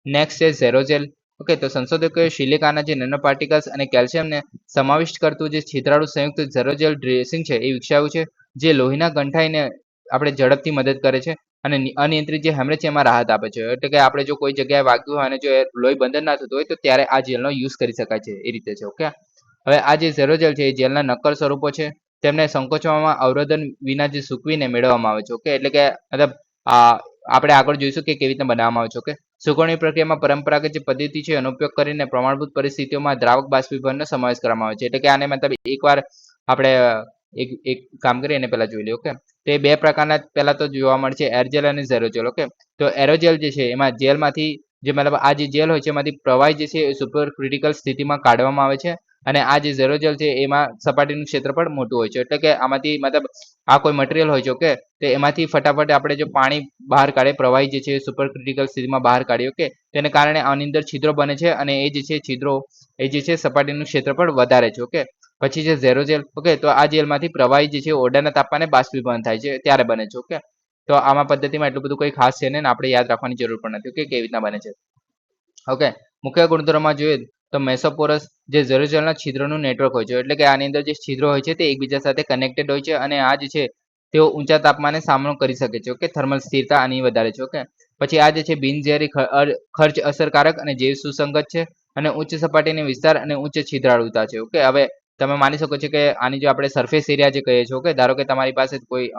નેક્સ્ટ છે ઝેરોજેલ. ઓકે, તો સંશોધકોએ સિલિકાના જે નેનો પાર્ટિકલ્સ અને કેલ્શિયમને સમાવિષ્ટ કરતું જે છિદ્રાળુ સંયુક્ત ઝેરોજેલ ડ્રેસિંગ છે એ વિકસાવ્યું છે, જે લોહીના ગંઠાઈને આપણે ઝડપથી મદદ કરે છે અને અનિયંત્રિત જે હેમરેજ છે એમાં રાહત આપે છે. એટલે કે આપણે જો કોઈ જગ્યાએ વાગ્યું હોય અને જો લોહી બંધ ના થતું હોય તો ત્યારે આ જેલનો યુઝ કરી શકાય છે, એ રીતે છે. ઓકે, હવે આ જે ઝેરોજેલ છે એ જેલના નક્કર સ્વરૂપો છે, તેમને સંકોચવામાં અવરોધન વિના જે સૂકવીને મેળવવામાં આવે છે. ઓકે, એટલે કે મતલબ આપણે આગળ જોઈશું કે કેવી રીતે બનાવવામાં આવે છે. ઓકે, સુકવણી પ્રક્રિયામાં પરંપરાગત જે પદ્ધતિ છે એનો ઉપયોગ કરીને પ્રમાણભૂત પરિસ્થિતિઓમાં દ્રાવક બાષ્પીભવનનો સમાવેશ કરવામાં આવે છે. એટલે કે આને મતલબ એકવાર આપણે એક કામ કરીએ એને પહેલા જોઈ લઈએ. ઓકે, તે બે પ્રકારના પહેલા તો જોવા મળે છે, એરજેલ અને ઝેરોજેલ. ઓકે, તો એરોજેલ જે છે એમાં જેલમાંથી જે મતલબ આ જે જેલ હોય છે એમાંથી પ્રવાહી જે છે એ સુપર ક્રિટિકલ સ્થિતિમાં કાઢવામાં આવે છે, અને આ જે ઝેરોજેલ છે એમાં સપાટીનું ક્ષેત્રફળ મોટું હોય છે. એટલે કે આમાંથી મતલબ આ કોઈ મટીરિયલ હોય છે. ઓકે, તો એમાંથી ફટાફટ આપણે જો પાણી બહાર કાઢીએ, પ્રવાહી જે છે સુપર ક્રિટિકલ સ્થિતિમાં બહાર કાઢીએ. ઓકે, તેને કારણે આની અંદર છિદ્રો બને છે અને એ જે છે છિદ્રો એ જે છે સપાટીનું ક્ષેત્રફળ વધારે છે. ઓકે, પછી છે ઝેરોજેલ. ઓકે, તો આ જેલમાંથી પ્રવાહી જે છે ઓરડાના તાપમાને બાષ્પીભવન થાય છે ત્યારે બને છે. ઓકે, તો આમાં પદ્ધતિમાં એટલું બધું કોઈ ખાસ છે ને આપણે યાદ રાખવાની જરૂર પણ નથી. ઓકે, કેવી રીતના બને છે. ઓકે, મુખ્ય ગુણધર્મમાં જોઈએ તો મેસોપોરસ જે ઝેરોજેલના છિદ્રોનું નેટવર્ક હોય છે. એટલે કે આની અંદર જે છિદ્રો હોય છે તે એકબીજા સાથે કનેક્ટેડ હોય છે અને આ જે છે તેઓ ઊંચા તાપમાને સામનો કરી શકે છે. ઓકે, થર્મલ સ્થિરતા આની વધારે છે. ઓકે, પછી આ જે છે બિનઝેરી, ખર્ચ અસરકારક અને જૈવ સુસંગત છે, અને ઉચ્ચ સપાટીની વિસ્તાર અને ઉચ્ચ છિદ્રાળુતા છે. ઓકે, હવે તમે માની શકો છો કે આની જો આપણે સરફેસ એરિયા જે કહીએ છીએ. ઓકે, ધારો કે તમારી પાસે કોઈ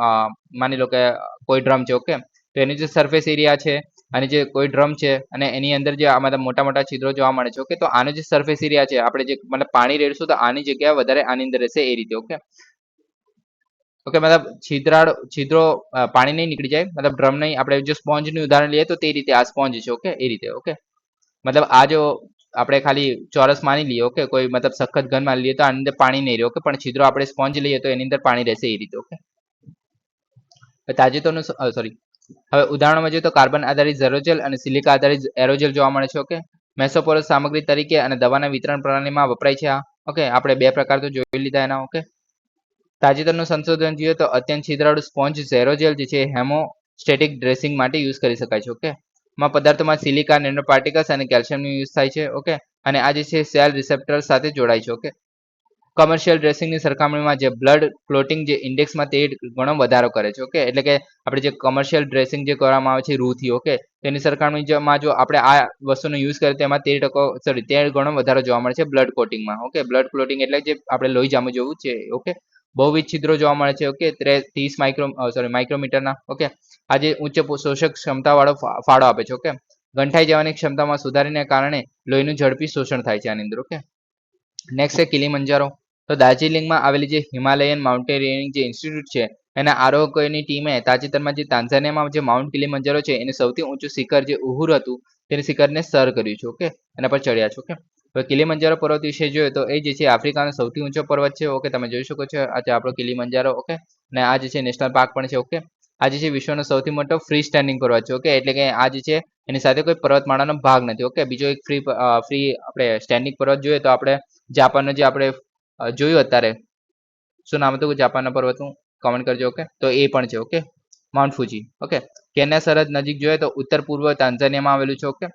માની લો કે કોઈ ડ્રમ છે. ઓકે, તો એની જે સરફેસ એરિયા છે અને જે કોઈ ડ્રમ છે અને એની અંદર જે મતલબ મોટા મોટા છિદ્રો જોવા મળે છે. ઓકે, તો આનો જે સરફેસ એરિયા છે આપણે જે મતલબ પાણી રેડશું તો આની જગ્યા વધારે આની અંદર રહેશે એ રીતે. ઓકે, ઓકે, મતલબ છિદ્રો પાણી નહીં નીકળી જાય, મતલબ ડ્રમ નહીં. આપણે જો સ્પોન્જનું ઉદાહરણ લઈએ તો તે રીતે આ સ્પોન્જ છે. ઓકે, એ રીતે. ઓકે, મતલબ આ જો આપણે ખાલી ચોરસ માની લઈએ. ઓકે, કોઈ મતલબ સખત ઘન માની લઈએ તો આની અંદર પાણી નહીં રહે. ઓકે, પણ છિદ્રો આપણે સ્પોન્જ લઈએ તો એની અંદર પાણી રહેશે એ રીતે. ઓકે, તાજેતરનું સોરી હવે ઉદાહરણમાં જોઈએ તો કાર્બન આધારિત ઝેરોજેલ અને સિલિકા આધારિત એરોજેલ જોવા મળે છે. ઓકે, મેસોપોરસ સામગ્રી તરીકે અને દવાના વિતરણ પ્રણાલીમાં વપરાય છે. ઓકે, આપણે બે પ્રકાર તો જોઈ લીધા એના. ઓકે, તાજેતરનું સંશોધન જોઈએ તો અત્યંત છિદ્રાળુ સ્પોન્જ ઝેરોજેલ જે છે હેમોસ્ટેટિક ડ્રેસિંગ માટે યુઝ કરી શકાય છે. ઓકે, માં પદાર્થોમાં સિલિકા, નેનો પાર્ટિકલ્સ અને કેલ્શિયમનો યુઝ થાય છે. ઓકે, અને આ જે છે સેલ રિસેપ્ટર સાથે જોડાય છે. ઓકે, કમર્શિયલ ડ્રેસિંગની સરખામણીમાં જે બ્લડ ક્લોટિંગ જે ઇન્ડેક્સમાં તે ઘણો વધારો કરે છે. ઓકે, એટલે કે આપણે જે કમર્શિયલ ડ્રેસિંગ જે કરવામાં આવે છે રૂથી. ઓકે, તેની સરખામણીમાં જો આપણે આ વસ્તુનો યુઝ કરીએ તો એમાં 13% ઘણો વધારો જોવા મળે છે બ્લડ કોટિંગમાં. ઓકે, બ્લડ ક્લોટિંગ એટલે જે આપણે લોહી જામું જેવું છે. ઓકે, બહુવિધ છિદ્રો જોવા મળે છે. ઓકે, 30 માઇક્રોમીટરના. ઓકે, આ જે ઉચ્ચ શોષક ક્ષમતાવાળો ફાળો આપે છે. ઓકે, ગંઠાઈ જવાની ક્ષમતામાં સુધારીને કારણે લોહીનું ઝડપી શોષણ થાય છે આની અંદર. ઓકે, નેક્સ્ટ છે કિલીમંજારો. તો દાર્જિલિંગમાં આવેલી જે હિમાલયન માઉન્ટેનિયરિંગ જે ઇન્સ્ટિટ્યૂટ છે એના આરોગ્યની ટીમે તાજેતરમાં જે તાન્ઝાનિયામાં જે માઉન્ટ કિલીમંજારો છે એને સૌથી ઊંચું શિખર જે ઉહુર હતું તેની શિખરને સર કર્યું છે. ઓકે, એના પર ચડ્યા છે. ઓકે, હવે કિલીમંજારો પર્વત વિશે જોઈએ તો એ જે છે આફ્રિકાનો સૌથી ઊંચો પર્વત છે. ઓકે, તમે જોઈ શકો છો આ છે આપણો કિલીમંજારો. ઓકે, અને આ જે છે નેશનલ પાર્ક પણ છે. ઓકે, આ જે છે વિશ્વનો સૌથી મોટો ફ્રી સ્ટેન્ડિંગ પર્વત છે. ઓકે, એટલે કે આ જે છે એની સાથે કોઈ પર્વતમાળાનો ભાગ નથી. ઓકે, બીજો એક ફ્રી આપણે સ્ટેન્ડિંગ પર્વત જોઈએ તો આપણે જાપાનનો જે આપણે જોયું અત્યારે, શું નામ હતું જાપાનના પર્વતનું, કમેન્ટ કરજો. ઓકે, તો એ પણ છે. Okay, Mount Fuji. Okay, Kenya સરહદ નજીક જોઈએ તો ઉત્તર પૂર્વ તાન્ઝાનિયામાં આવેલું છે. ઓકે,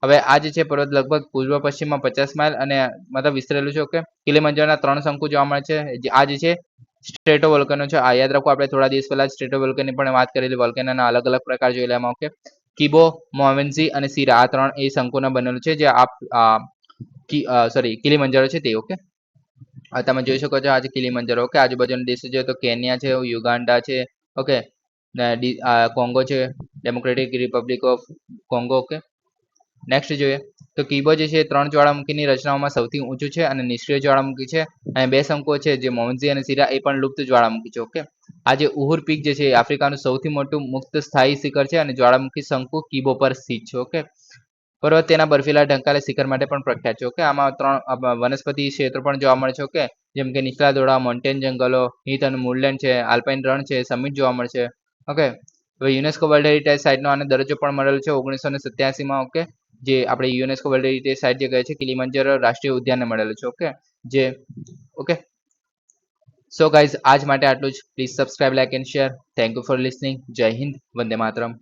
હવે આ જે છે પર્વત લગભગ પૂર્વ પશ્ચિમમાં 50 માઇલ અને મતલબ વિસ્તરેલું છે. ઓકે, કિલીમંજારોના 3 શંકુ જોવા મળે છે. આ જે છે સ્ટ્રેટો વોલ્કેનો છે. આ યાદ રાખો, આપણે થોડા દિવસ પહેલા સ્ટ્રેટો વોલ્કેનની પણ વાત કરેલી. વોલ્કેનોના અલગ અલગ પ્રકાર જોઈ લેવામાં. ઓકે, કિબો, મોવેન્સી અને સીરા આ 3 એ શંકુના બનેલું છે જે કિલીમંજારો છે તે. ઓકે, તમે જોઈ શકો છો આજે કિલીમંજારો. ઓકે, આજુબાજુના દેશો જોઈએ તો કેન્યા છે, યુગાન્ડા છે. ઓકે, કોંગો છે, democratic Republic of Congo. Okay, next જોઈએ તો કિબો જે છે 3 જ્વાળામુખીની રચનાઓમાં સૌથી ઊંચું છે અને નિષ્ક્રિય જ્વાળામુખી છે. અને 2 શંકુઓ છે જે મોવન્સી અને સીરા એ પણ લુપ્ત જ્વાળામુખી છે. ઓકે, આ જે ઉહુર પીક જે છે આફ્રિકાનું સૌથી મોટું મુક્ત સ્થાયી શિખર છે અને જ્વાળામુખી શંકુ કિબો પર સ્થિત છે. ઓકે, પર્વત તેના બર્ફીલા ઢંકાલે શિખર માટે પણ પ્રખ્યાત છે. ઓકે, આમાં 3 વનસ્પતિ ક્ષેત્રો પણ જોવા મળે છે. ઓકે, જેમ કે નીચલા ધોળા મોન્ટેન જંગલો, હીથ અને મૂળલેન્ડ છે, આલ્પાઇન રણ છે, સમિટ જોવા મળશે. ઓકે, હવે યુનેસ્કો વર્લ્ડ હેરિટેજ સાઇટનો આને દરજ્જો પણ મળેલો છે 1987માં. ઓકે, જે આપણે યુનેસ્કો વર્લ્ડ હેરિટેજ સાઇટ જે કહે છે કિલીમંજારો રાષ્ટ્રીય ઉદ્યાનને મળેલો છે. ઓકે, જે ઓકે, સો ગાઈઝ આજ માટે આટલું જ. Please subscribe, like and share. Thank you for listening. જય હિન્દ, વંદે માતરમ.